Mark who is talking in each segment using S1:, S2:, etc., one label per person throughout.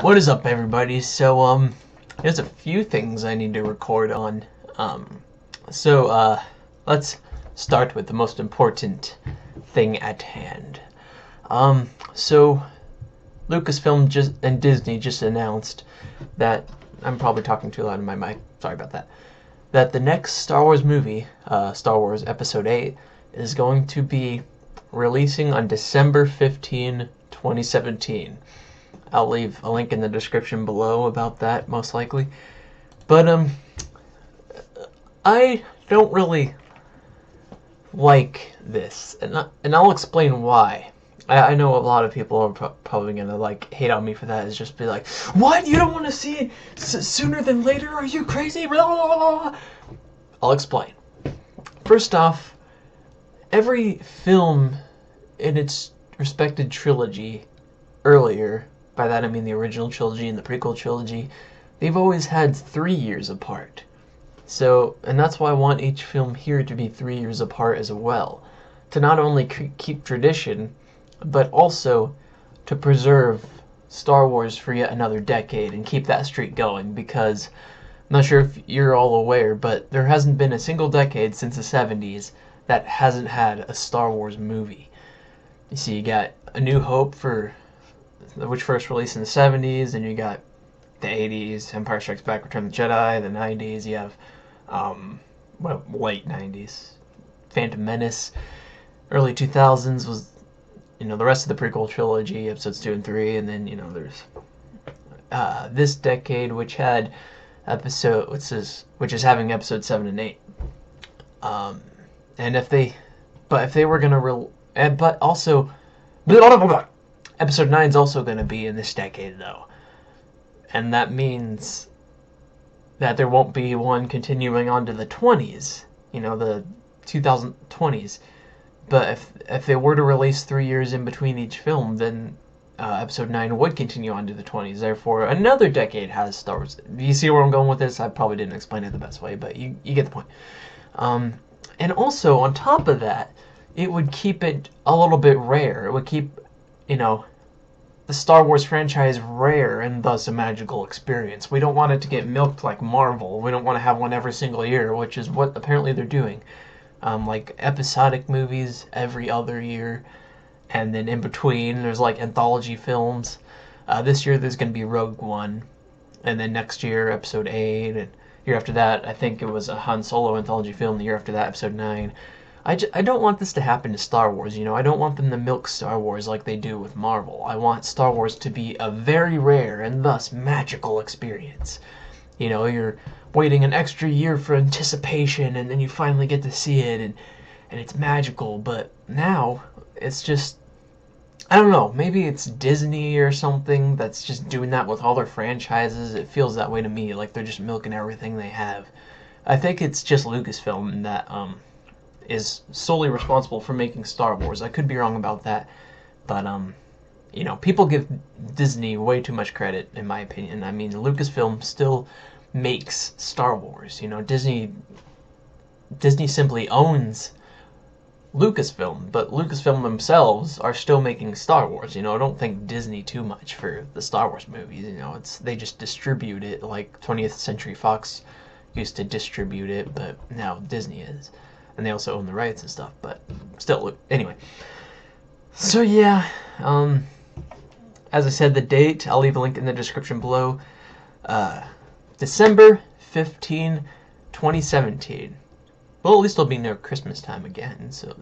S1: What is up, everybody? There's a few things I need to record on. Let's start with the most important thing at hand. So Lucasfilm and Disney just announced that I'm probably talking too loud in my mic. Sorry about that. That the next Star Wars movie, Star Wars Episode 8, is going to be releasing on December 15, 2017. I'll leave a link in the description below about that, most likely. But, I don't really like this, and I'll explain why. I know a lot of people are probably gonna, hate on me for that. It's just be like, what? You don't want to see it sooner than later? Are you crazy? Blah, blah, blah, blah. I'll explain. First off, every film in its respected trilogy earlier, by that I mean the original trilogy and the prequel trilogy, they've always had 3 years apart. And that's why I want each film here to be 3 years apart as well. To not only keep tradition, but also to preserve Star Wars for yet another decade and keep that streak going, because I'm not sure if you're all aware, but there hasn't been a single decade since the 70s that hasn't had a Star Wars movie. You see, you got A New Hope which first released in the 70s, and you got the 80s, Empire Strikes Back, Return of the Jedi, the 90s, you have, late 90s, Phantom Menace, early 2000s was, the rest of the prequel trilogy, episodes 2 and 3, and then, there's, this decade, which had which is having episode 7 and 8. And if they were gonna but also, Episode 9 is also going to be in this decade, though. And that means that there won't be one continuing on to the 20s, the 2020s. But if they were to release 3 years in between each film, then Episode 9 would continue on to the 20s. Therefore, another decade has Star Wars. You see where I'm going with this? I probably didn't explain it the best way, but you get the point. And also, on top of that, it would keep it a little bit rare. It would keep the Star Wars franchise rare and thus a magical experience. We don't want it to get milked like Marvel. We don't want to have one every single year, which is what apparently they're doing. Like episodic movies every other year, and then in between there's anthology films. This year there's going to be Rogue One, and then next year Episode 8, and year after that I think it was a Han Solo anthology film. The year after that Episode 9. I don't want this to happen to Star Wars, I don't want them to milk Star Wars like they do with Marvel. I want Star Wars to be a very rare and thus magical experience. You're waiting an extra year for anticipation, and then you finally get to see it, and it's magical. But now, it's just, I don't know, maybe it's Disney or something that's just doing that with all their franchises. It feels that way to me, like they're just milking everything they have. I think it's just Lucasfilm that, is solely responsible for making Star Wars. I could be wrong about that, but people give Disney way too much credit, in my opinion. I mean, Lucasfilm still makes Star Wars. Disney simply owns Lucasfilm, but Lucasfilm themselves are still making Star Wars. I don't think Disney too much for the Star Wars movies. They just distribute it like 20th Century Fox used to distribute it, but now Disney is. And they also own the rights and stuff, but still, anyway. So yeah, as I said, the date, I'll leave a link in the description below. December 15, 2017. Well, at least it'll be near Christmas time again, so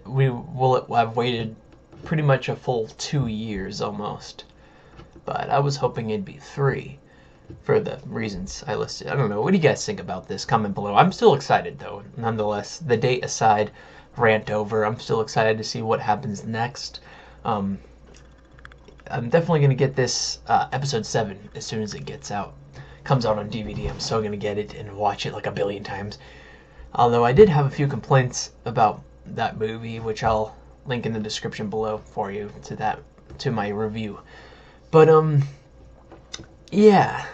S1: we will have waited pretty much a full 2 years almost. But I was hoping it'd be 3. For the reasons I listed. I don't know. What do you guys think about this? Comment below. I'm still excited, though, nonetheless. The date aside, rant over. I'm still excited to see what happens next. I'm definitely going to get this Episode 7 as soon as it comes out on DVD. I'm so going to get it and watch it like a billion times. Although I did have a few complaints about that movie, which I'll link in the description below for you to my review. But, yeah.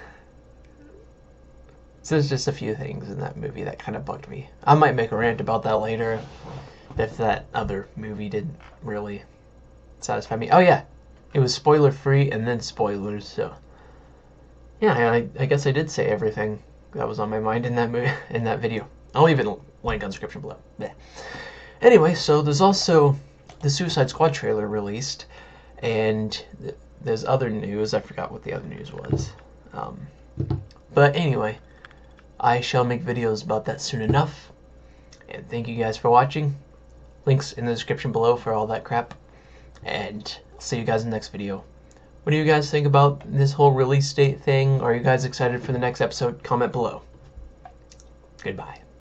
S1: So there's just a few things in that movie that kind of bugged me. I might make a rant about that later if that other movie didn't really satisfy me. Oh yeah, it was spoiler free and then spoilers. So yeah, I guess I did say everything that was on my mind in that video. I'll leave it in link on description below. Bleh. Anyway, so there's also the Suicide Squad trailer released, and there's other news. I forgot what the other news was. But anyway, I shall make videos about that soon enough. And thank you guys for watching. Links in the description below for all that crap. And I'll see you guys in the next video. What do you guys think about this whole release date thing? Are you guys excited for the next episode? Comment below. Goodbye.